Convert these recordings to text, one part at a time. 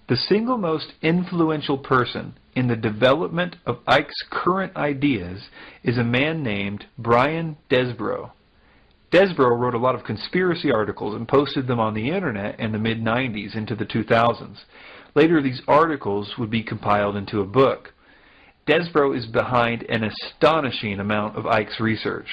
The single most influential person in the development of Icke's current ideas is a man named Brian Desbrow. Desbrow wrote a lot of conspiracy articles and posted them on the internet in the mid-90s into the 2000s. Later, these articles would be compiled into a book. Desbrow is behind an astonishing amount of Icke's research.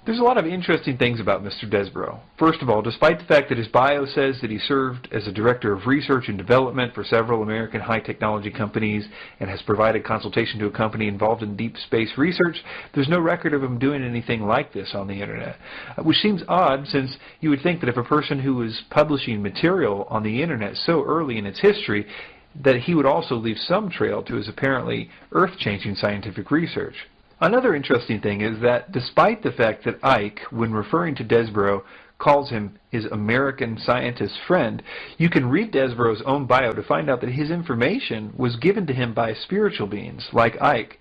There's a lot of interesting things about Mr. Desbrow. First of all, despite the fact that his bio says that he served as a director of research and development for several American high-technology companies and has provided consultation to a company involved in deep space research, there's no record of him doing anything like this on the internet, which seems odd since you would think that if a person who was publishing material on the internet so early in its history, that he would also leave some trail to his apparently earth-changing scientific research. Another interesting thing is that despite the fact that Icke, when referring to Desbrow, calls him his American scientist friend, you can read Desbrow's own bio to find out that his information was given to him by spiritual beings like Icke.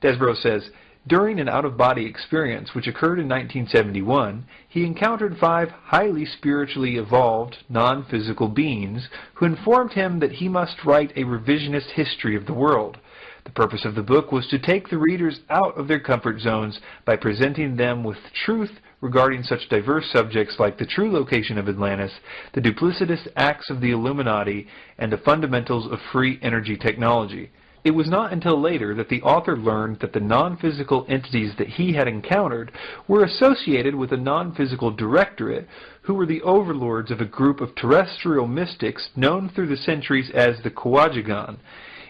Desbrow says, during an out-of-body experience which occurred in 1971, he encountered 5 highly spiritually evolved, non-physical beings who informed him that he must write a revisionist history of the world. The purpose of the book was to take the readers out of their comfort zones by presenting them with truth regarding such diverse subjects like the true location of Atlantis, the duplicitous acts of the Illuminati, and the fundamentals of free energy technology. It was not until later that the author learned that the non-physical entities that he had encountered were associated with a non-physical directorate who were the overlords of a group of terrestrial mystics known through the centuries as the Quadragon.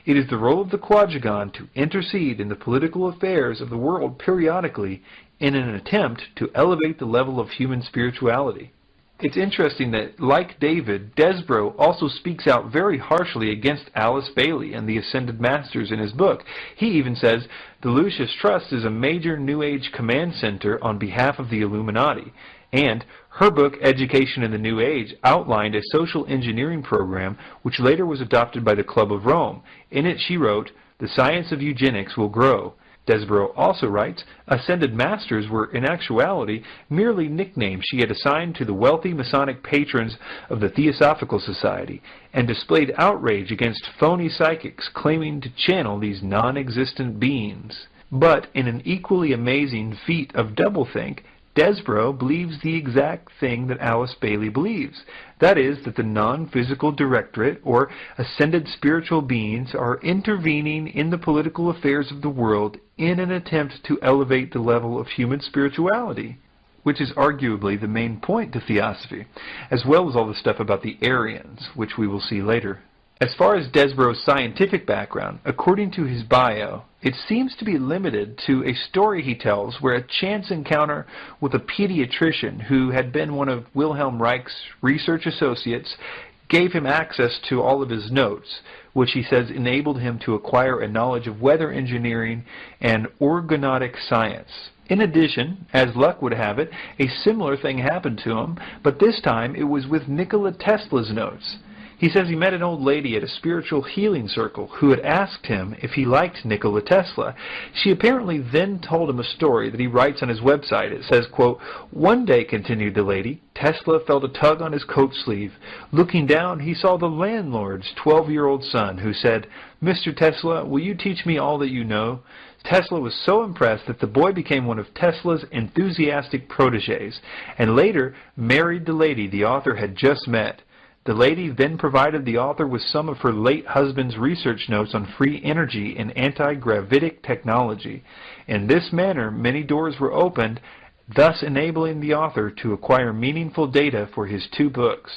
It is the role of the Quadragon to intercede in the political affairs of the world periodically in an attempt to elevate the level of human spirituality. It's interesting that, like David, Desbrow also speaks out very harshly against Alice Bailey and the Ascended Masters in his book. He even says, the Lucius Trust is a major New Age command center on behalf of the Illuminati, and her book, Education in the New Age, outlined a social engineering program which later was adopted by the Club of Rome. In it she wrote, the science of eugenics will grow. Desbrow also writes, Ascended Masters were in actuality merely nicknames she had assigned to the wealthy Masonic patrons of the Theosophical Society, and displayed outrage against phony psychics claiming to channel these non-existent beings. But in an equally amazing feat of doublethink, Desbrow believes the exact thing that Alice Bailey believes. That is, that the non-physical directorate, or ascended spiritual beings, are intervening in the political affairs of the world in an attempt to elevate the level of human spirituality, which is arguably the main point to theosophy, as well as all the stuff about the Aryans, which we will see later. As far as Desbrow's scientific background, according to his bio, it seems to be limited to a story he tells where a chance encounter with a pediatrician who had been one of Wilhelm Reich's research associates gave him access to all of his notes, which he says enabled him to acquire a knowledge of weather engineering and organotic science. In addition, as luck would have it, a similar thing happened to him, but this time it was with Nikola Tesla's notes. He says he met an old lady at a spiritual healing circle who had asked him if he liked Nikola Tesla. She apparently then told him a story that he writes on his website. It says, quote, one day, continued the lady, Tesla felt a tug on his coat sleeve. Looking down, he saw the landlord's 12-year-old son, who said, Mr. Tesla, will you teach me all that you know? Tesla was so impressed that the boy became one of Tesla's enthusiastic protégés, and later married the lady the author had just met. The lady then provided the author with some of her late husband's research notes on free energy and anti-gravitic technology. In this manner, many doors were opened, thus enabling the author to acquire meaningful data for his 2 books.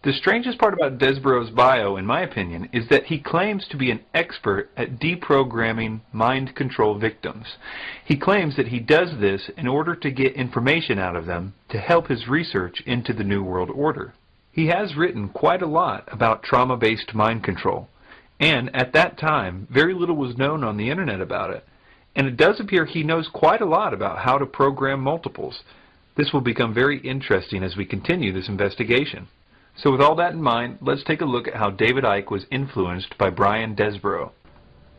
The strangest part about Desbrow's bio, in my opinion, is that he claims to be an expert at deprogramming mind control victims. He claims that he does this in order to get information out of them to help his research into the New World Order. He has written quite a lot about trauma-based mind control, and at that time, very little was known on the internet about it. And it does appear he knows quite a lot about how to program multiples. This will become very interesting as we continue this investigation. So with all that in mind, let's take a look at how David Icke was influenced by Brian Desbrow.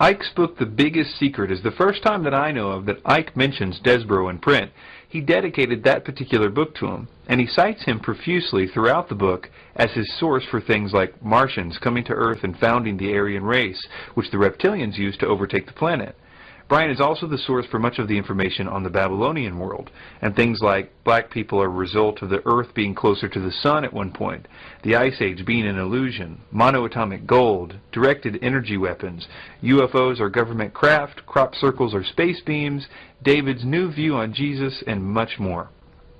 Ike's book, The Biggest Secret, is the first time that I know of that Ike mentions Desbro in print. He dedicated that particular book to him, and he cites him profusely throughout the book as his source for things like Martians coming to Earth and founding the Aryan race, which the reptilians used to overtake the planet. Brian is also the source for much of the information on the Babylonian world, and things like black people are a result of the Earth being closer to the sun at one point, the Ice Age being an illusion, monoatomic gold, directed energy weapons, UFOs are government craft, crop circles are space beams, David's new view on Jesus, and much more.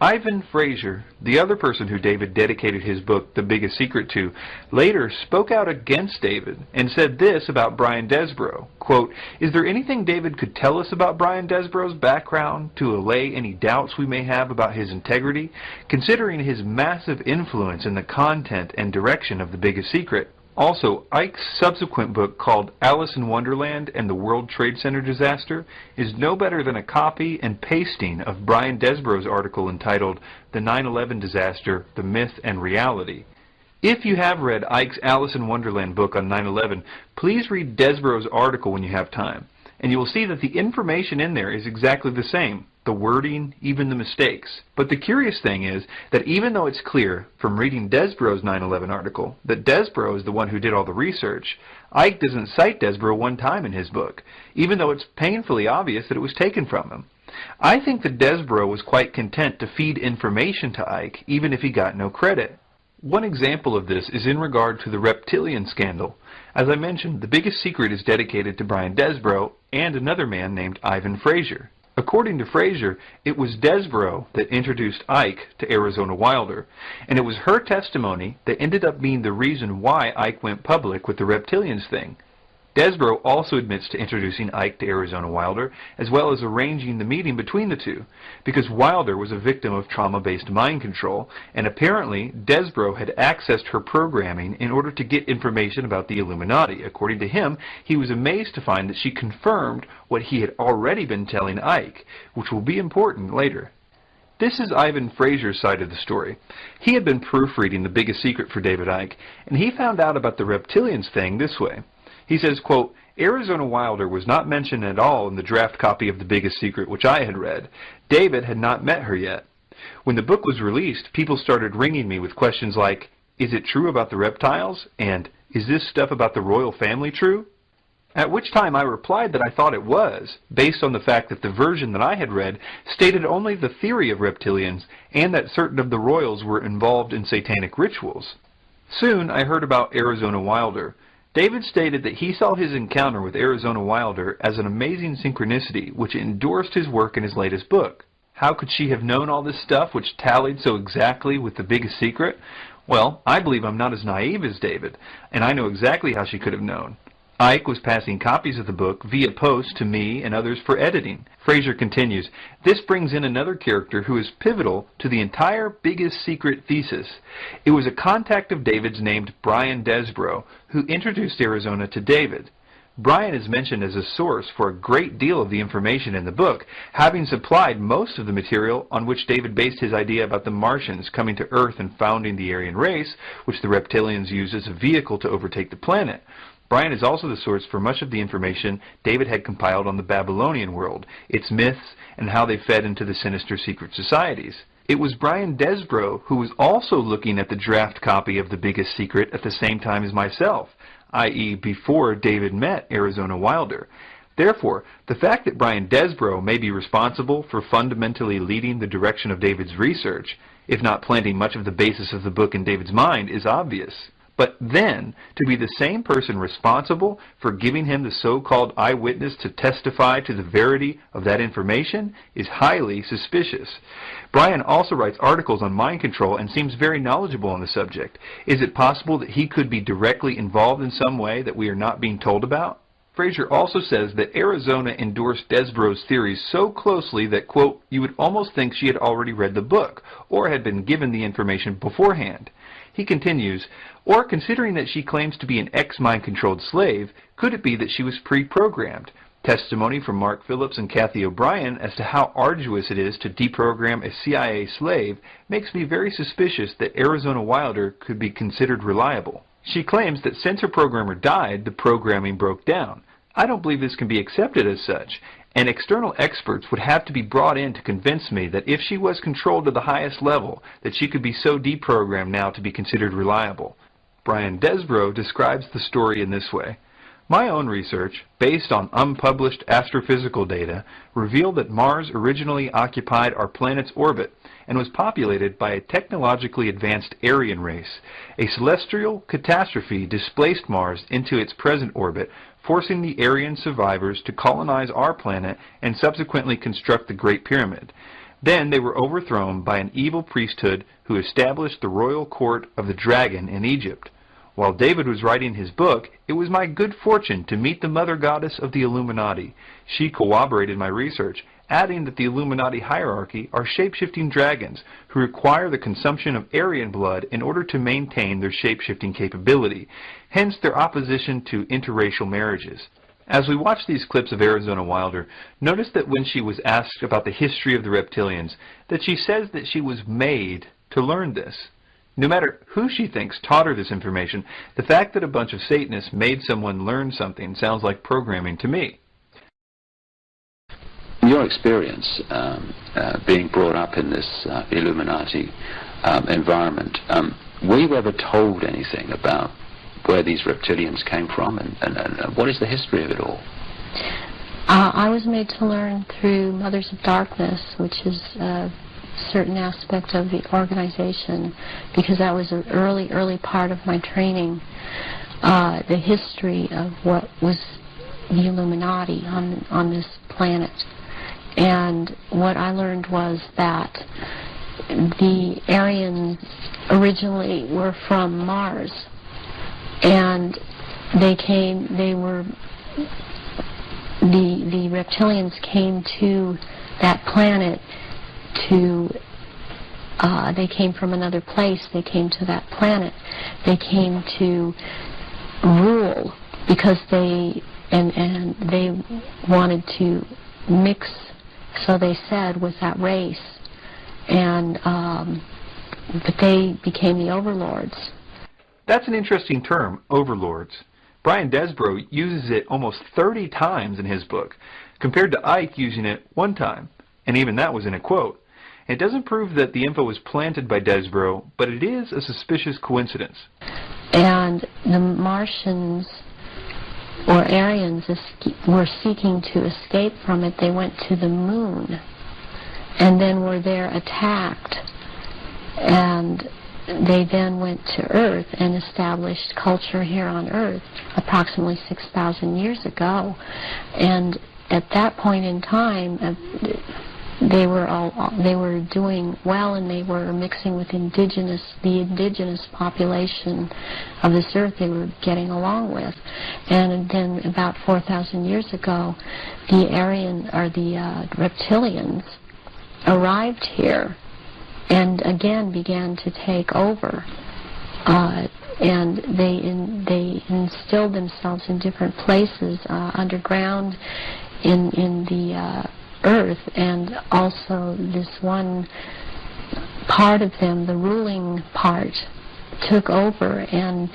Ivan Fraser, the other person who David dedicated his book, The Biggest Secret, to, later spoke out against David and said this about Brian Desbro, quote, "Is there anything David could tell us about Brian Desbro's background to allay any doubts we may have about his integrity, considering his massive influence in the content and direction of The Biggest Secret?" Also, Ike's subsequent book called Alice in Wonderland and the World Trade Center Disaster is no better than a copy and pasting of Brian Desbro's article entitled The 9/11 Disaster, The Myth and Reality. If you have read Ike's Alice in Wonderland book on 9/11, please read Desbro's article when you have time, and you will see that the information in there is exactly the same. The wording, even the mistakes. But the curious thing is that even though it's clear from reading Desbro's 9/11 article that Desbro is the one who did all the research, Ike doesn't cite Desbro one time in his book, even though it's painfully obvious that it was taken from him. I think that Desbro was quite content to feed information to Ike, even if he got no credit. One example of this is in regard to the reptilian scandal. As I mentioned, The Biggest Secret is dedicated to Brian Desbro and another man named Ivan Fraser. According to Fraser, it was Desbro that introduced Ike to Arizona Wilder, and it was her testimony that ended up being the reason why Ike went public with the reptilians thing. Desbro also admits to introducing Ike to Arizona Wilder, as well as arranging the meeting between the two, because Wilder was a victim of trauma-based mind control, and apparently Desbro had accessed her programming in order to get information about the Illuminati. According to him, he was amazed to find that she confirmed what he had already been telling Ike, which will be important later. This is Ivan Fraser's side of the story. He had been proofreading The Biggest Secret for David Icke, and he found out about the reptilians thing this way. He says, quote, "Arizona Wilder was not mentioned at all in the draft copy of The Biggest Secret, which I had read. David had not met her yet. When the book was released, people started ringing me with questions like, is it true about the reptiles? And is this stuff about the royal family true? At which time I replied that I thought it was, based on the fact that the version that I had read stated only the theory of reptilians and that certain of the royals were involved in satanic rituals. Soon I heard about Arizona Wilder. David stated that he saw his encounter with Arizona Wilder as an amazing synchronicity which endorsed his work in his latest book. How could she have known all this stuff which tallied so exactly with The Biggest Secret? Well, I believe I'm not as naive as David, and I know exactly how she could have known. Ike was passing copies of the book via post to me and others for editing. Fraser continues, this brings in another character who is pivotal to the entire Biggest Secret thesis. It was a contact of David's named Brian Desbro, who introduced Arizona to David. Brian is mentioned as a source for a great deal of the information in the book, having supplied most of the material on which David based his idea about the Martians coming to Earth and founding the Aryan race, which the reptilians used as a vehicle to overtake the planet. Brian is also the source for much of the information David had compiled on the Babylonian world, its myths, and how they fed into the sinister secret societies. It was Brian Desbro who was also looking at the draft copy of The Biggest Secret at the same time as myself, i.e. before David met Arizona Wilder. Therefore, the fact that Brian Desbro may be responsible for fundamentally leading the direction of David's research, if not planting much of the basis of the book in David's mind, is obvious. But then, to be the same person responsible for giving him the so-called eyewitness to testify to the verity of that information is highly suspicious. Brian also writes articles on mind control and seems very knowledgeable on the subject. Is it possible that he could be directly involved in some way that we are not being told about? Fraser also says that Arizona endorsed Desbro's theories so closely that, quote, you would almost think she had already read the book or had been given the information beforehand. He continues, or considering that she claims to be an ex-mind-controlled slave, could it be that she was pre-programmed? Testimony from Marc Phillips and Kathy O'Brien as to how arduous it is to deprogram a CIA slave makes me very suspicious that Arizona Wilder could be considered reliable. She claims that since her programmer died, the programming broke down. I don't believe this can be accepted as such, and external experts would have to be brought in to convince me that if she was controlled to the highest level, that she could be so deprogrammed now to be considered reliable. Brian Desbrow describes the story in this way. My own research, based on unpublished astrophysical data, revealed that Mars originally occupied our planet's orbit and was populated by a technologically advanced Aryan race. A celestial catastrophe displaced Mars into its present orbit, forcing the Aryan survivors to colonize our planet and subsequently construct the Great Pyramid. Then they were overthrown by an evil priesthood who established the royal court of the dragon in Egypt. While David was writing his book, it was my good fortune to meet the mother goddess of the Illuminati. She corroborated my research, adding that the Illuminati hierarchy are shape-shifting dragons who require the consumption of Aryan blood in order to maintain their shape-shifting capability, hence their opposition to interracial marriages. As we watch these clips of Arizona Wilder, notice that when she was asked about the history of the reptilians, that she says that she was made to learn this. No matter who she thinks taught her this information, the fact that a bunch of Satanists made someone learn something sounds like programming to me. In your experience, being brought up in this Illuminati environment, were you ever told anything about where these reptilians came from and what is the history of it all? I was made to learn through Mothers of Darkness, which is a certain aspect of the organization, because that was an early part of my training, the history of what was the Illuminati on this planet. And what I learned was that the Aryans originally were from Mars, and the reptilians came to that planet they came from another place. They came to that planet. They came to rule because they wanted to mix, so they said, with that race, but they became the overlords. That's an interesting term, overlords. Brian Desbrow uses it almost 30 times in his book, compared to Ike using it one time, and even that was in a quote. It doesn't prove that the info was planted by Desbrow, but it is a suspicious coincidence. And the Martians, or Aryans, were seeking to escape from it. They went to the moon, and then were there attacked, and they then went to Earth and established culture here on Earth approximately 6,000 years ago. And at that point in time, they were doing well, and they were mixing with the indigenous population of this Earth. They were getting along with. And then about 4,000 years ago, the reptilians arrived here and again began to take over. And they instilled themselves in different places underground in the Earth, and also this one part of them, the ruling part, took over and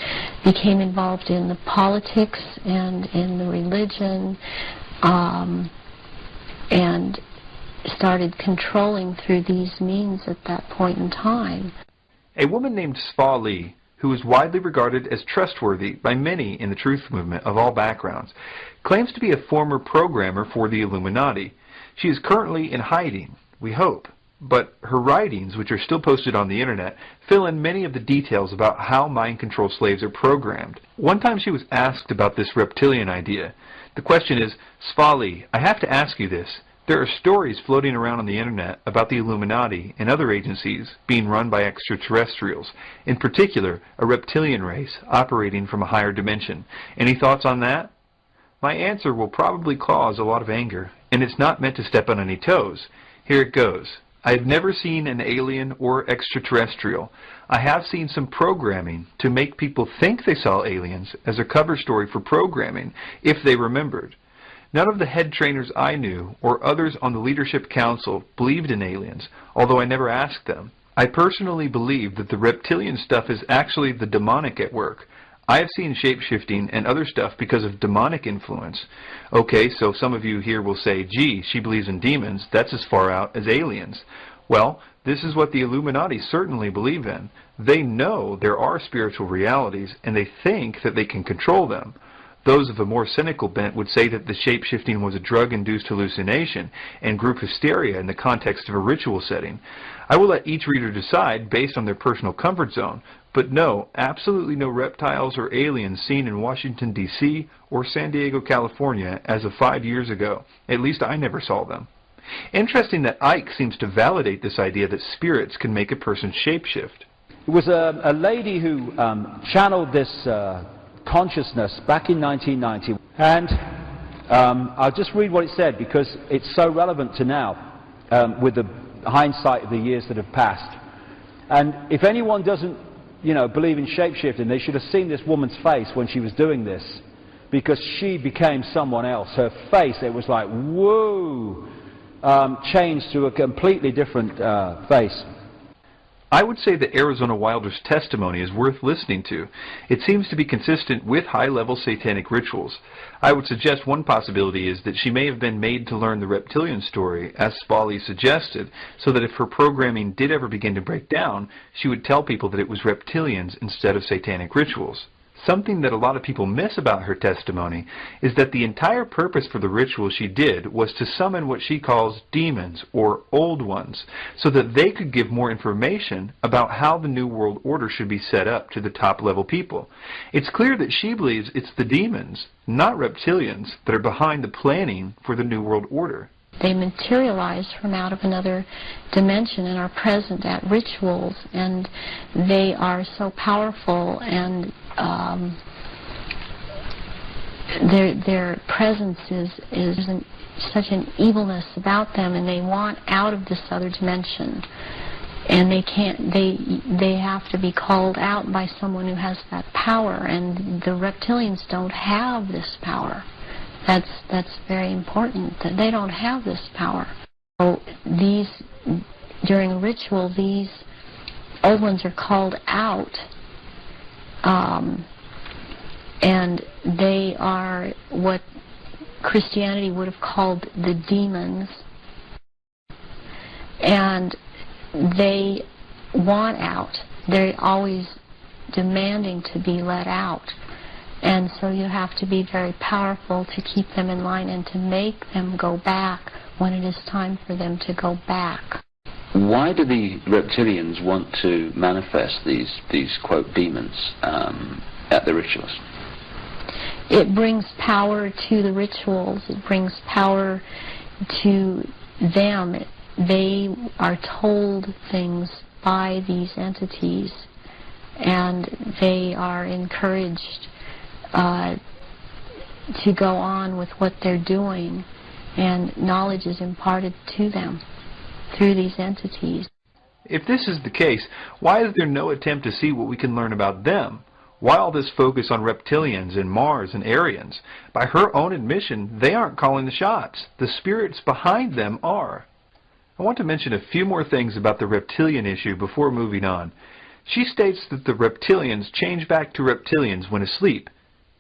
became involved in the politics and in the religion, and started controlling through these means at that point in time. A woman named Sva Lee, who is widely regarded as trustworthy by many in the truth movement of all backgrounds, claims to be a former programmer for the Illuminati. She is currently in hiding, we hope, but her writings, which are still posted on the internet, fill in many of the details about how mind control slaves are programmed. One time she was asked about this reptilian idea. The question is, Sva Lee, I have to ask you this. There are stories floating around on the internet about the Illuminati and other agencies being run by extraterrestrials, in particular a reptilian race operating from a higher dimension. Any thoughts on that? My answer will probably cause a lot of anger, and it's not meant to step on any toes. Here it goes. I've never seen an alien or extraterrestrial. I have seen some programming to make people think they saw aliens as a cover story for programming, if they remembered. None of the head trainers I knew or others on the Leadership Council believed in aliens, although I never asked them. I personally believe that the reptilian stuff is actually the demonic at work. I have seen shape-shifting and other stuff because of demonic influence. Okay, so some of you here will say, gee, she believes in demons. That's as far out as aliens. Well, this is what the Illuminati certainly believe in. They know there are spiritual realities, and they think that they can control them. Those of a more cynical bent would say that the shape-shifting was a drug-induced hallucination and group hysteria in the context of a ritual setting. I will let each reader decide based on their personal comfort zone, but no, absolutely no reptiles or aliens seen in Washington, D.C. or San Diego, California as of 5 years ago. At least I never saw them. Interesting that Ike seems to validate this idea that spirits can make a person shapeshift. It was a lady who channeled this consciousness back in 1990, and I'll just read what it said because it's so relevant to now with the hindsight of the years that have passed. And if anyone doesn't, believe in shapeshifting, they should have seen this woman's face when she was doing this, because she became someone else. Her face, it was like, whoa, changed to a completely different face. I would say that Arizona Wilder's testimony is worth listening to. It seems to be consistent with high-level satanic rituals. I would suggest one possibility is that she may have been made to learn the reptilian story, as Spally suggested, so that if her programming did ever begin to break down, she would tell people that it was reptilians instead of satanic rituals. Something that a lot of people miss about her testimony is that the entire purpose for the ritual she did was to summon what she calls demons, or old ones, so that they could give more information about how the New World Order should be set up to the top-level people. It's clear that she believes it's the demons, not reptilians, that are behind the planning for the New World Order. They materialize from out of another dimension and are present at rituals, and they are so powerful, and their presence is such an evilness about them, and they want out of this other dimension, and they have to be called out by someone who has that power, and the reptilians don't have this power. That's very important, that they don't have this power. So during a ritual, these old ones are called out, and they are what Christianity would have called the demons, and they want out. They're always demanding to be let out. And so you have to be very powerful to keep them in line and to make them go back when it is time for them to go back. Why do the reptilians want to manifest these quote, demons at the rituals? It brings power to the rituals. It brings power to them. They are told things by these entities, and they are encouraged to go on with what they're doing, and knowledge is imparted to them through these entities. If this is the case, why is there no attempt to see what we can learn about them? Why all this focus on reptilians and Mars and Aryans? By her own admission, they aren't calling the shots. The spirits behind them are. I want to mention a few more things about the reptilian issue before moving on. She states that the reptilians change back to reptilians when asleep.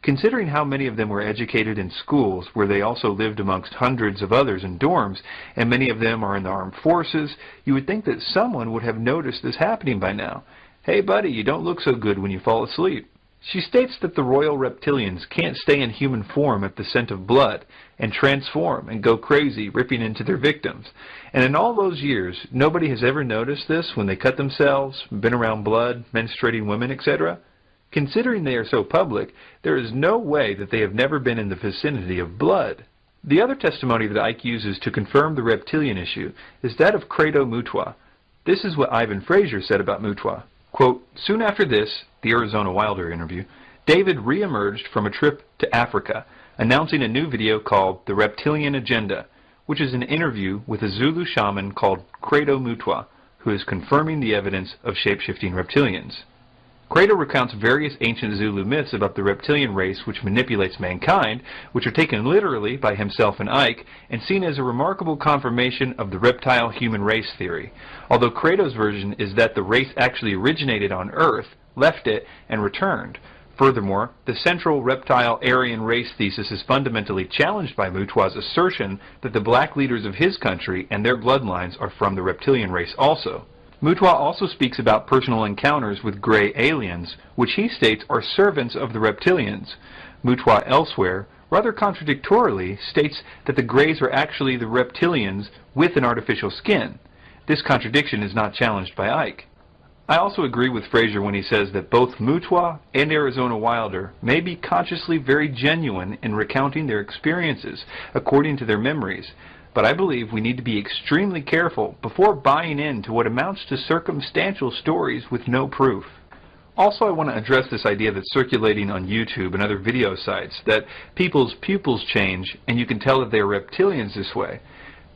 Considering how many of them were educated in schools where they also lived amongst hundreds of others in dorms, and many of them are in the armed forces, you would think that someone would have noticed this happening by now. Hey buddy, you don't look so good when you fall asleep. She states that the royal reptilians can't stay in human form at the scent of blood and transform and go crazy, ripping into their victims. And in all those years, nobody has ever noticed this when they cut themselves, been around blood, menstruating women, etc. Considering they are so public, there is no way that they have never been in the vicinity of blood. The other testimony that Ike uses to confirm the reptilian issue is that of GreatTruth123. This is what Ivan Fraser said about Mutwa. Quote, soon after this, the Arizona Wilder interview, David re-emerged from a trip to Africa, announcing a new video called The Reptilian Agenda, which is an interview with a Zulu shaman called GreatTruth123, who is confirming the evidence of shape-shifting reptilians. Credo recounts various ancient Zulu myths about the reptilian race which manipulates mankind, which are taken literally by himself and Ike, and seen as a remarkable confirmation of the reptile-human race theory, although Credo's version is that the race actually originated on Earth, left it, and returned. Furthermore, the central reptile Aryan race thesis is fundamentally challenged by Mutwa's assertion that the black leaders of his country and their bloodlines are from the reptilian race also. Mutwa also speaks about personal encounters with gray aliens, which he states are servants of the reptilians. Mutwa elsewhere, rather contradictorily, states that the Greys are actually the reptilians with an artificial skin. This contradiction is not challenged by Ike. I also agree with Fraser when he says that both Mutwa and Arizona Wilder may be consciously very genuine in recounting their experiences according to their memories, but I believe we need to be extremely careful before buying into what amounts to circumstantial stories with no proof. Also, I want to address this idea that's circulating on YouTube and other video sites, that people's pupils change and you can tell that they are reptilians this way.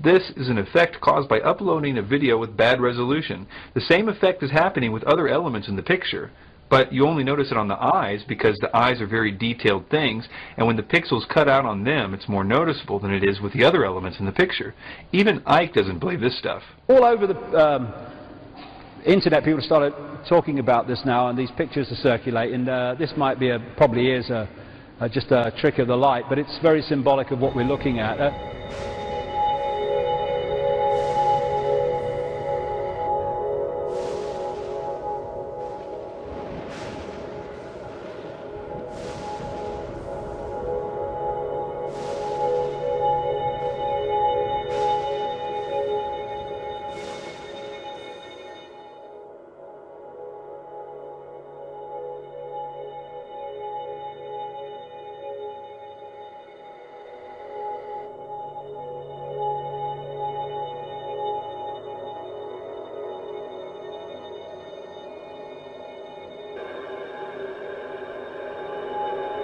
This is an effect caused by uploading a video with bad resolution. The same effect is happening with other elements in the picture, but you only notice it on the eyes because the eyes are very detailed things, and when the pixels cut out on them, it's more noticeable than it is with the other elements in the picture. Even Ike doesn't believe this stuff. All over the internet, people started talking about this now, and these pictures are circulating. This might be probably is just a trick of the light, but it's very symbolic of what we're looking at.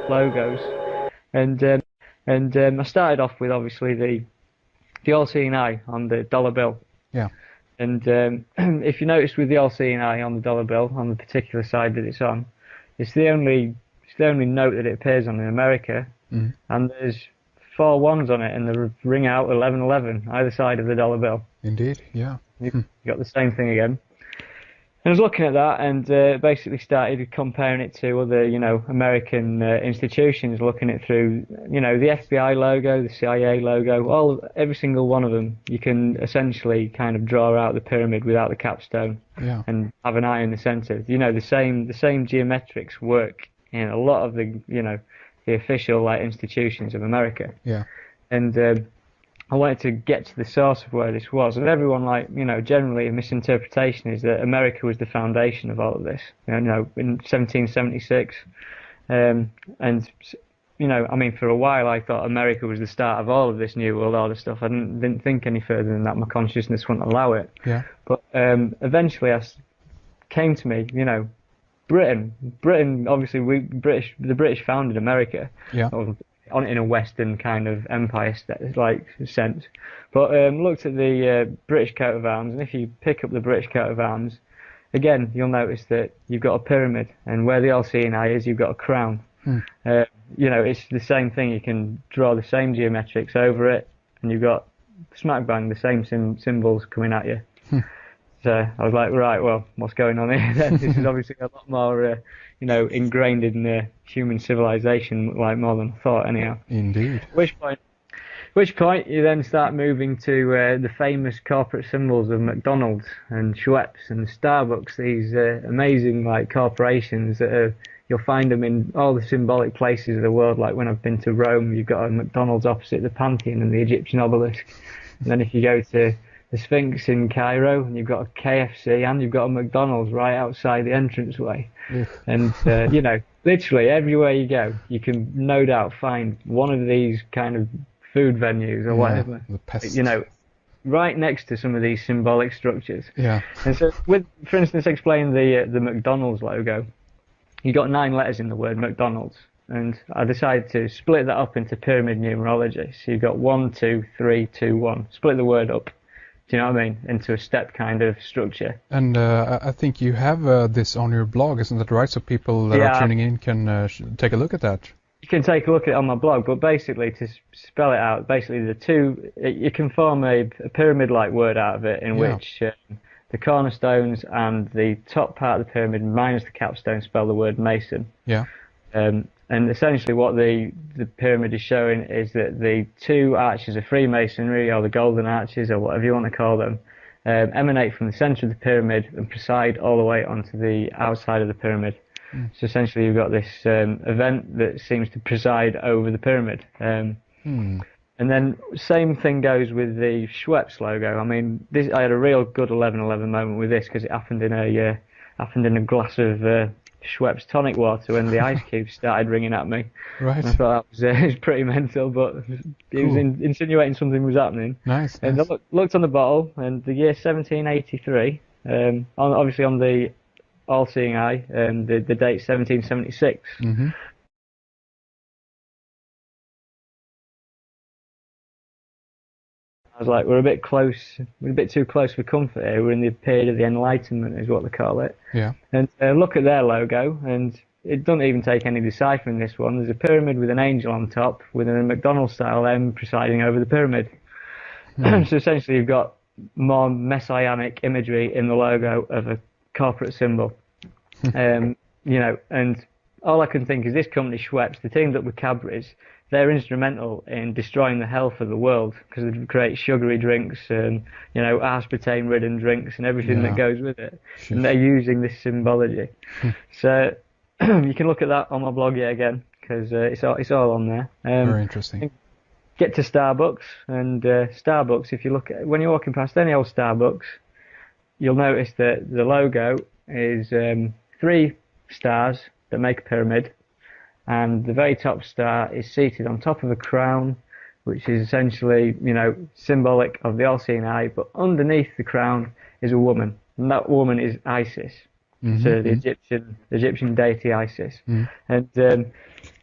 Logos, and I started off with obviously the all-seeing eye on the dollar bill. Yeah. And if you notice with the all-seeing eye on the dollar bill, on the particular side that it's on, it's the only note that it appears on in America, and there's 4 ones on it, and they ring out 1111 either side of the dollar bill. Indeed, yeah. You got the same thing again. And I was looking at that and basically started comparing it to other, American institutions, looking it through, the FBI logo, the CIA logo, every single one of them. You can essentially kind of draw out the pyramid without the capstone, and have an eye in the center. The same geometrics work in a lot of the, the official institutions of America. Yeah. And I wanted to get to the source of where this was, and everyone, generally a misinterpretation is that America was the foundation of all of this, in 1776, and, for a while I thought America was the start of all of this New World Order stuff. I didn't think any further than that. My consciousness wouldn't allow it. Yeah. But eventually came to me, Britain, obviously the British founded America. Yeah. On in a Western kind of empire sense, but looked at the British coat of arms, and if you pick up the British coat of arms, again you'll notice that you've got a pyramid, and where the all-seeing eye is, you've got a crown. It's the same thing. You can draw the same geometrics over it, and you've got smack bang the same symbols coming at you. So I was like, right, well, what's going on here then? This is obviously a lot more, ingrained in human civilization, more than I thought, anyhow. Indeed. Which point you then start moving to the famous corporate symbols of McDonald's and Schweppes and Starbucks, these amazing corporations that you'll find them in all the symbolic places of the world. Like when I've been to Rome, you've got a McDonald's opposite the Pantheon and the Egyptian obelisk. And then if you go to the Sphinx in Cairo, and you've got a KFC, and you've got a McDonald's right outside the entranceway. And, literally everywhere you go, you can no doubt find one of these kind of food venues or whatever, right next to some of these symbolic structures. Yeah. And so, for instance, explain the McDonald's logo. You got 9 letters in the word McDonald's, and I decided to split that up into pyramid numerology. So you've got 1, 2, 3, 2, 1. Split the word up. Do you know what I mean? Into a step kind of structure. And I think you have this on your blog, isn't that right? So people that are tuning in can take a look at that. You can take a look at it on my blog, but basically, to spell it out, basically you can form a pyramid-like word out of it, in which the cornerstones and the top part of the pyramid minus the capstone spell the word Mason. Yeah. And essentially what the pyramid is showing is that the two arches of Freemasonry, or the golden arches, or whatever you want to call them, emanate from the centre of the pyramid and preside all the way onto the outside of the pyramid. So essentially you've got this event that seems to preside over the pyramid. And then same thing goes with the Schweppes logo. I mean, I had a real good 11/11 moment with this because it happened in a glass of Schweppes tonic water when the ice cubes started ringing at me. Right. And I thought that was pretty mental, but it was insinuating something was happening. Nice. And I looked on the bottle, and the year 1783, obviously on the all-seeing eye, the date 1776. Mm-hmm. I was like, we're a bit too close for comfort here. We're in the period of the Enlightenment, is what they call it. Yeah. And look at their logo, and it doesn't even take any deciphering this one. There's a pyramid with an angel on top, with a McDonald's-style M presiding over the pyramid. So essentially you've got more messianic imagery in the logo of a corporate symbol. And all I can think is this company, Schweppes, they teamed up with Cadbury's. They're instrumental in destroying the health of the world because they create sugary drinks and, aspartame-ridden drinks and everything that goes with it. And they're using this symbology. So you can look at that on my blog yet again because it's all on there. Very interesting. Get to Starbucks, and Starbucks, if you look at when you're walking past any old Starbucks, you'll notice that the logo is 3 stars that make a pyramid. And the very top star is seated on top of a crown, which is essentially, symbolic of the all-seeing eye. But underneath the crown is a woman, and that woman is Isis, so the Egyptian deity Isis. And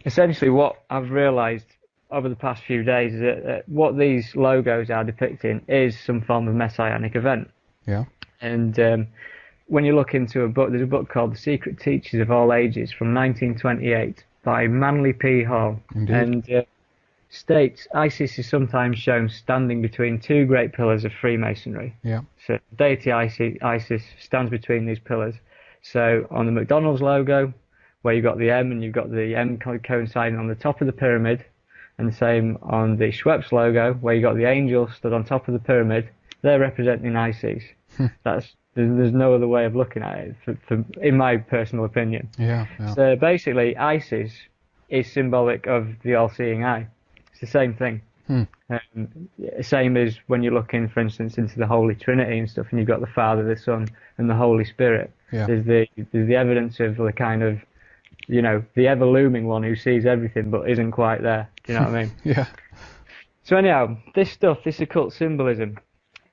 essentially, what I've realised over the past few days is that what these logos are depicting is some form of messianic event. Yeah. And when you look into a book, there's a book called The Secret Teachers of All Ages from 1928. By Manly P. Hall. Indeed. And states Isis is sometimes shown standing between 2 great pillars of Freemasonry. Yeah. So deity Isis stands between these pillars. So on the McDonald's logo, where you've got the M and you've got the M coinciding on the top of the pyramid, and the same on the Schweppes logo, where you've got the angel stood on top of the pyramid, they're representing Isis. There's no other way of looking at it, in my personal opinion. Yeah. So basically, Isis is symbolic of the all-seeing eye. It's the same thing. Same as when you're looking, for instance, into the Holy Trinity and stuff, and you've got the Father, the Son, and the Holy Spirit. Yeah. There's the evidence of the kind of, the ever-looming one who sees everything but isn't quite there. Do you know what I mean? Yeah. So anyhow, this occult symbolism,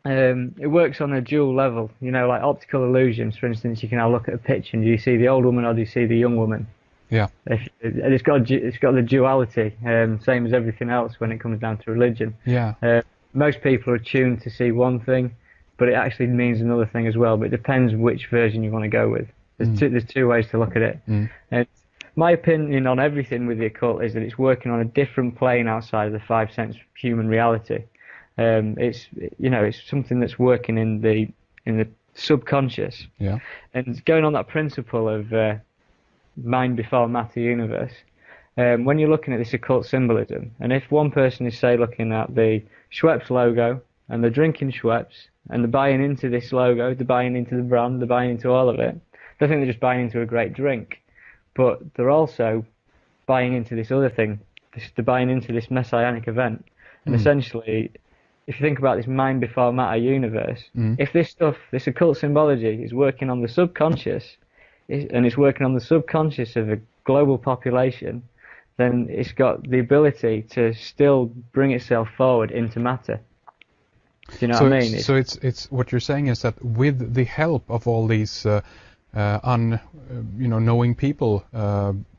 it works on a dual level, like optical illusions. For instance, you can now look at a picture and do you see the old woman or do you see the young woman? Yeah. It's got the duality, same as everything else when it comes down to religion. Yeah. Most people are attuned to see one thing, but it actually means another thing as well. But it depends which version you want to go with. There's two ways to look at it. And my opinion on everything with the occult is that it's working on a different plane outside of the 5 sense human reality. It's something that's working in the subconscious. Yeah. And going on that principle of mind before matter universe, when you're looking at this occult symbolism, and if one person is, say, looking at the Schweppes logo, and they're drinking Schweppes, and they're buying into this logo, they're buying into the brand, they're buying into all of it, they think they're just buying into a great drink. But they're also buying into this other thing. They're buying into this messianic event. And essentially, if you think about this mind before matter universe, if this occult symbology is working on the subconscious, and it's working on the subconscious of a global population, then it's got the ability to still bring itself forward into matter. Do you know what I mean? So it's what you're saying is that with the help of all these knowing people,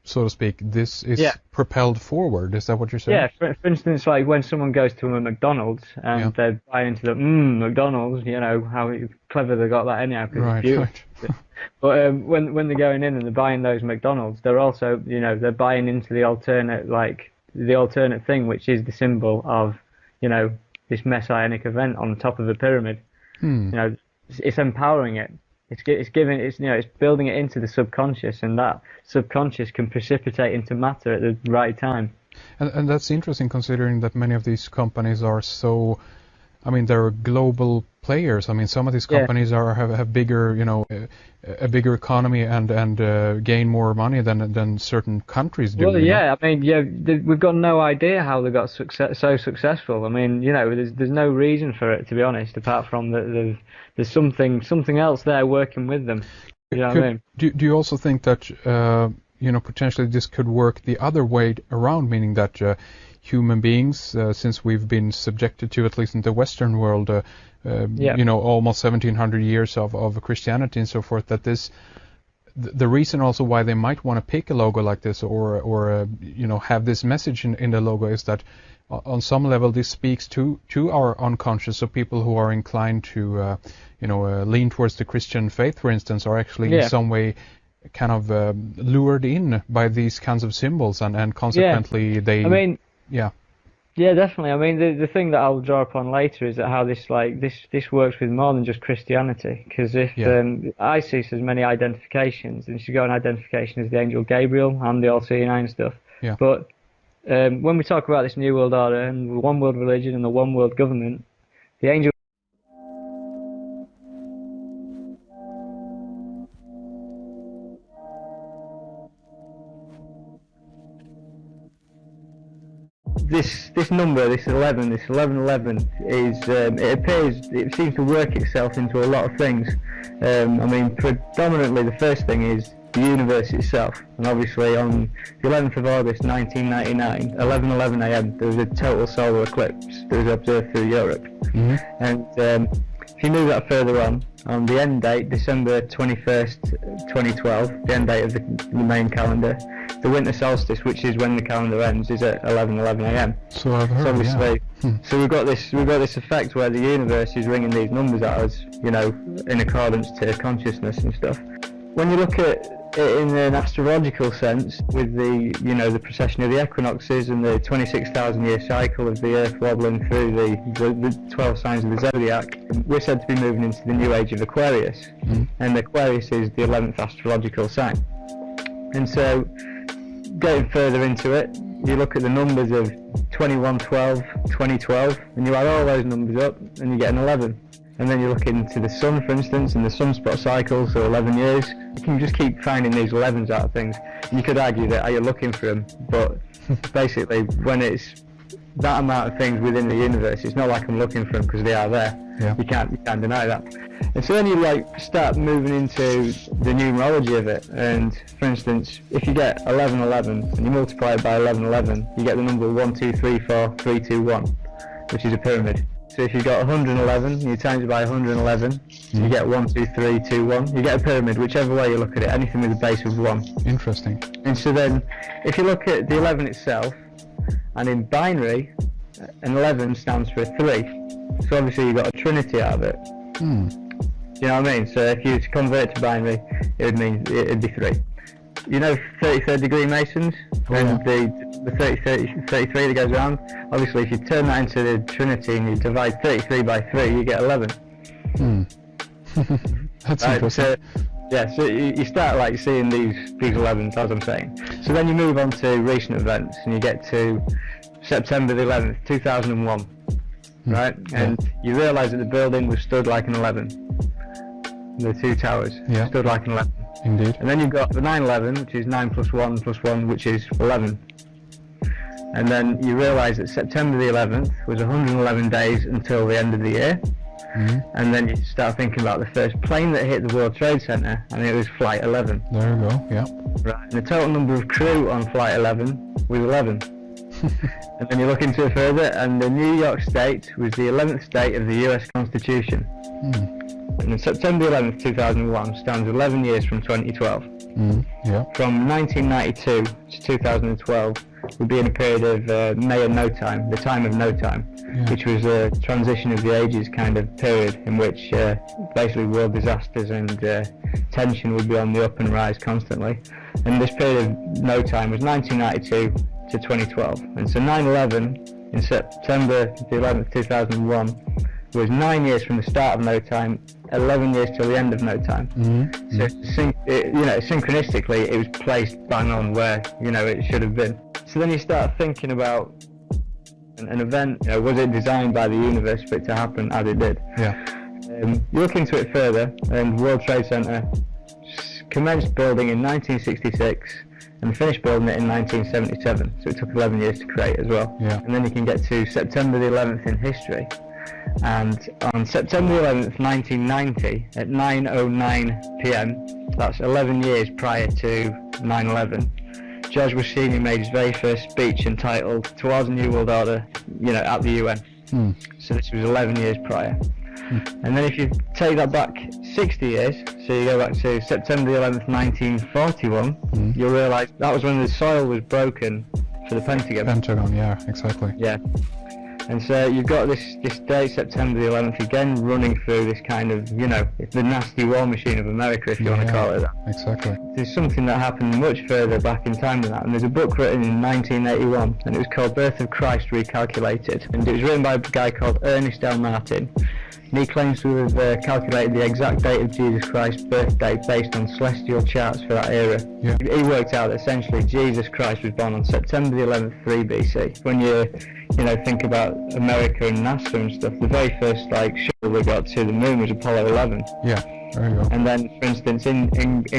so to speak, this is propelled forward. Is that what you're saying? Yeah, for instance, like when someone goes to a McDonald's and they're buying into the McDonald's, how clever they got that anyhow, because it's beautiful. Right. But when they're going in and they're buying those McDonald's, they're also, they're buying into the alternate thing, which is the symbol of, this messianic event on top of the pyramid. It's empowering it. It's giving, it's, you know, it's building it into the subconscious, and that subconscious can precipitate into matter at the right time. And that's interesting, considering that many of these companies are so, I mean, they're global players. I mean, some of these companies have bigger, you know, a bigger economy and gain more money than certain countries do. Well, yeah, I mean, we've got no idea how they got so successful. I mean, you know, there's no reason for it, to be honest, apart from that there's something else there working with them. You know what I mean? Do you also think that you know, potentially this could work the other way around, meaning that human beings, since we've been subjected to, at least in the Western world, you know, almost 1700 years of Christianity and so forth, that the reason also why they might want to pick a logo like this or you know, have this message in the logo is that on some level this speaks to our unconscious. So people who are inclined to you know, lean towards the Christian faith, for instance, are actually in some way kind of lured in by these kinds of symbols, and consequently they. I mean, yeah, definitely. I mean, the thing that I'll draw upon later is that how this works with more than just Christianity. Because if ISIS has many identifications, and she's got an identification as the angel Gabriel and the all-seeing eye and stuff. Yeah. But when we talk about this new world order and the one world religion and the one world government, the angel. This number, this 1111, is it seems to work itself into a lot of things. I mean, predominantly the first thing is the universe itself, and obviously on the 11th of August 1999, 11:11 a.m. there was a total solar eclipse that was observed through Europe. And if you move that further on the end date, December 21st, 2012, the end date of the main calendar, the winter solstice, which is when the calendar ends, is at 11:11 a.m. So I've heard. So obviously, so we've got this effect where the universe is ringing these numbers at us, you know, in accordance to consciousness and stuff. When you look at it in an astrological sense, with the, you know, the precession of the equinoxes and the 26,000 year cycle of the Earth wobbling through the 12 signs of the zodiac, we're said to be moving into the new age of Aquarius, and Aquarius is the 11th astrological sign. And so, getting further into it, you look at the numbers of 2112, 2012, and you add all those numbers up, and you get an 11. And then you look into the sun, for instance, and the sunspot cycle, so 11 years. You can just keep finding these 11s out of things. You could argue that, are you looking for them? But basically, when it's that amount of things within the universe, it's not like I'm looking for them, because they are there. Yeah. You can't deny that. And so then you start moving into the numerology of it. And for instance, if you get 1111 and you multiply it by 1111, you get the number 1, 2, 3, 4, 3, 2, 1, which is a pyramid. So if you've got 111 and you times it by 111, you get 1, 2, 3, 2, 1. You get a pyramid, whichever way you look at it, anything with a base of 1. Interesting. And so then, if you look at the 11 itself, and in binary, an 11 stands for a 3. So obviously you've got a trinity out of it. Do you know what I mean? So if you convert to binary, it would mean it'd be 3. You know 33rd degree Masons? And the 33 that goes around? Obviously if you turn that into the trinity and you divide 33 by 3, you get 11. That's interesting. So, yeah, so you start seeing these 11s, as I'm saying. So then you move on to recent events and you get to September the 11th, 2001. Right? And you realise that the building was stood like an 11. The two towers stood like an 11. Indeed. And then you've got the 9/11, which is 9 plus 1 plus 1, which is 11. And then you realise that September the 11th was 111 days until the end of the year. And then you start thinking about the first plane that hit the World Trade Center, and it was Flight 11. There you go, yeah. Right. And the total number of crew on Flight 11 was 11. And then you look into it further, and the New York State was the 11th state of the US Constitution. And September 11th, 2001 stands 11 years from 2012. From 1992 to 2012 would be in a period of May and No Time, the time of no time, which was a transition of the ages kind of period in which basically world disasters and tension would be on the up and rise constantly. And this period of no time was 1992 to 2012. And so 9/11 in September the 11th, 2001 was 9 years from the start of no time, 11 years till the end of no time. So synchronistically it was placed bang on where it should have been. So then you start thinking about an event, was it designed by the universe for it to happen as it did? You look into it further, and World Trade Center commenced building in 1966 and finished building it in 1977, so it took 11 years to create as well. And then you can get to September the 11th in history, and on September the 11th 1990 at 9:09 p.m, that's 11 years prior to 9/11, George Bush Sr. made his very first speech entitled "Towards a New World Order," at the UN. So this was 11 years prior. And then if you take that back 60 years, so you go back to September the 11th, 1941, you'll realise that was when the soil was broken for the Pentagon. Pentagon, yeah, exactly. Yeah. And so you've got this date, September the 11th, again running through this kind of, it's the nasty war machine of America, if you want to call it that. Exactly. There's something that happened much further back in time than that, and there's a book written in 1981, and it was called Birth of Christ Recalculated, and it was written by a guy called Ernest L. Martin. And he claims to have calculated the exact date of Jesus Christ's birthday based on celestial charts for that era. He worked out that essentially Jesus Christ was born on September the 11th, 3 BC. When you think about America and NASA and stuff, the very first shuttle that got to the moon was Apollo 11. Yeah, there you go. And then, for instance, in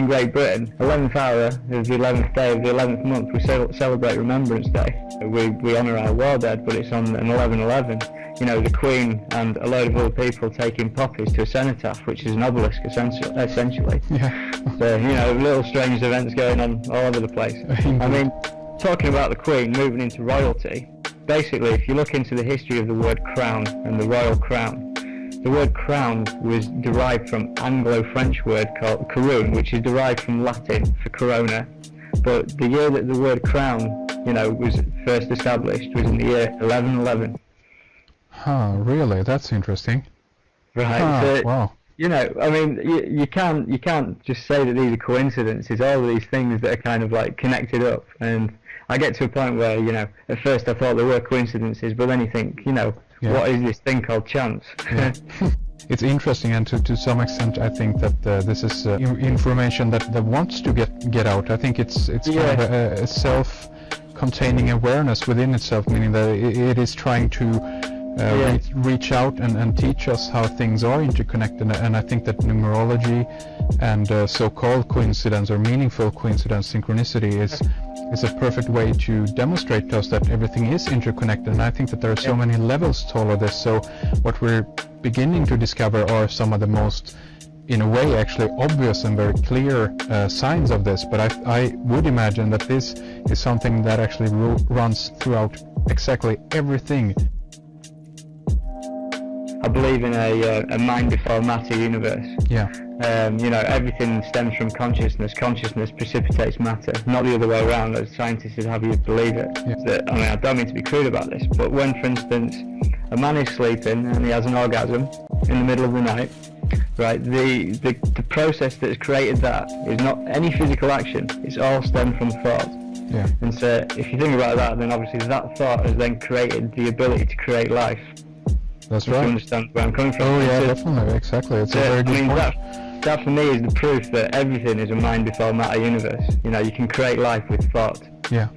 Great Britain, 11th hour of the 11th day of the 11th month, we celebrate Remembrance Day. We honour our war dead, but it's on an 11/11. The Queen and a load of other people taking poppies to a cenotaph, which is an obelisk essentially. So, little strange events going on all over the place. I mean, talking about the Queen moving into royalty, basically if you look into the history of the word crown and the royal crown, the word crown was derived from Anglo-French word called caroon, which is derived from Latin for corona. But the year that the word crown, was first established was in the year 1111. Really? That's interesting. Right. So, wow. I mean, you can't just say that these are coincidences. All of these things that are kind of connected up, and I get to a point where at first I thought there were coincidences, but then you think, what is this thing called chance? It's interesting, and to some extent, I think that this is information that wants to get out. I think it's kind of a self-containing awareness within itself, meaning that it is trying to reach out and teach us how things are interconnected. And I think that numerology and so-called coincidence or meaningful coincidence, synchronicity, is a perfect way to demonstrate to us that everything is interconnected. And I think that there are so many levels to all of this. So what we're beginning to discover are some of the most, in a way, actually obvious and very clear signs of this. But I would imagine that this is something that actually runs throughout exactly everything. I believe in a mind before matter universe. Everything stems from consciousness. Consciousness precipitates matter, not the other way around, as scientists would have you believe it. I don't mean to be crude about this, but when, for instance, a man is sleeping and he has an orgasm in the middle of the night, right, the process that has created that is not any physical action, it's all stemmed from thought. And so if you think about that, then obviously that thought has then created the ability to create life. That's right. You understand where I'm coming from? Oh yeah, definitely, exactly. It's a very good point. That for me is the proof that everything is a mind before matter universe. You can create life with thought. So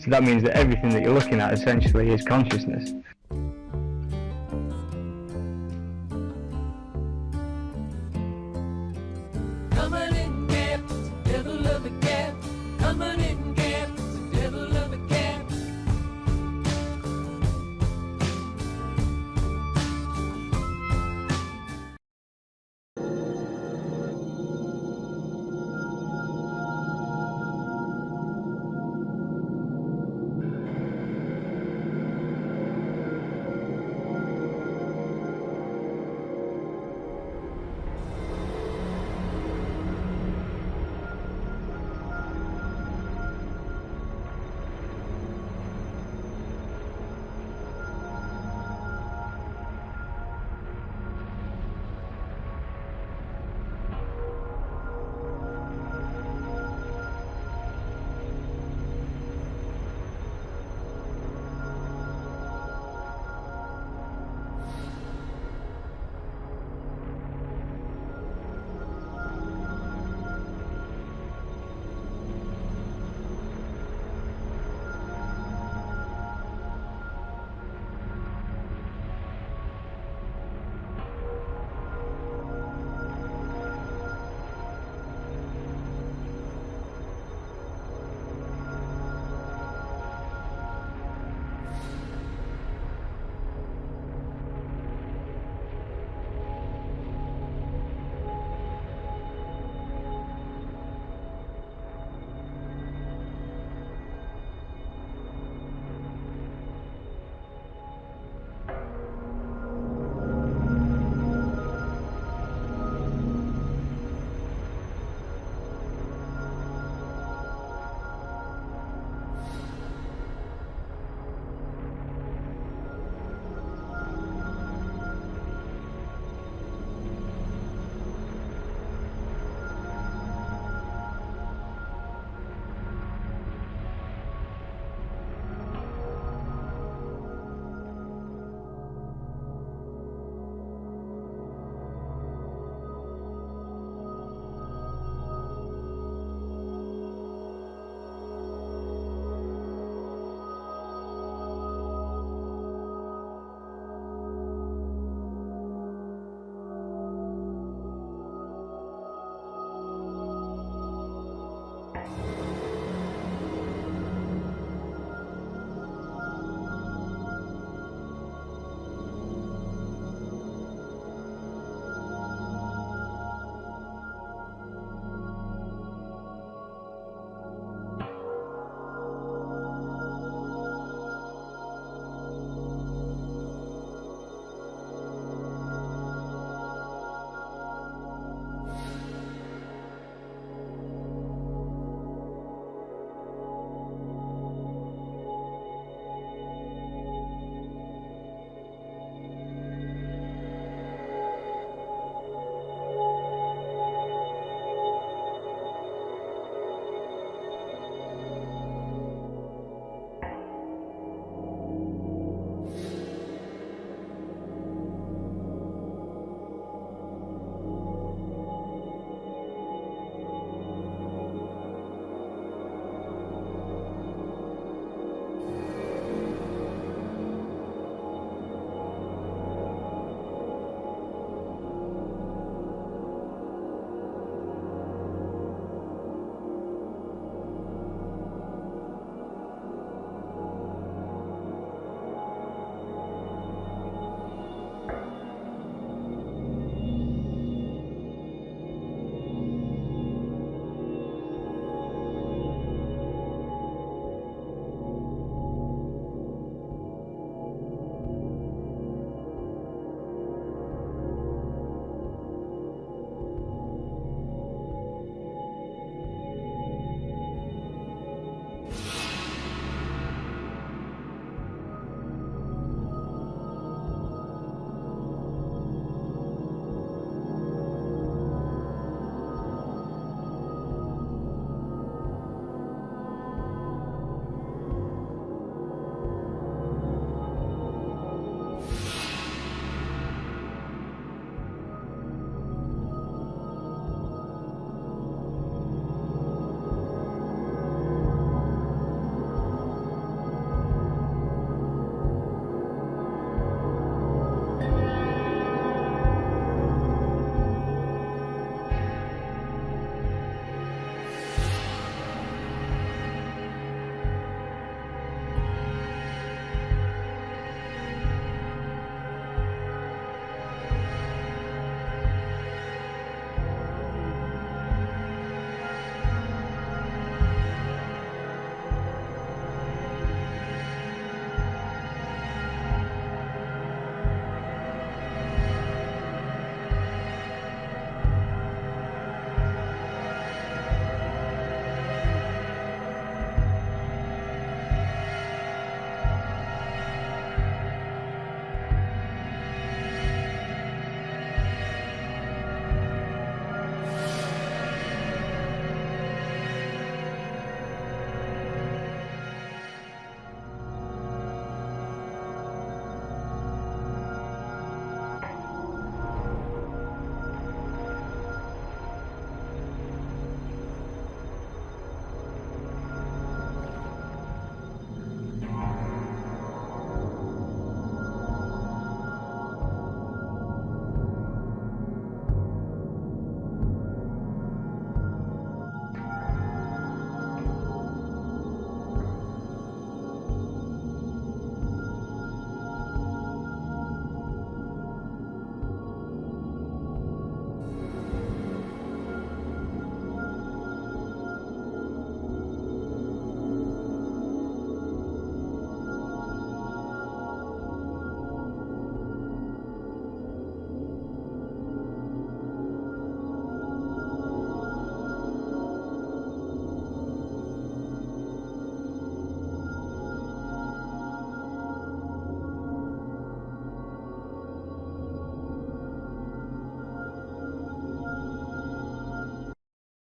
that means that everything that you're looking at essentially is consciousness. Coming in gaps, never love a gap. Coming in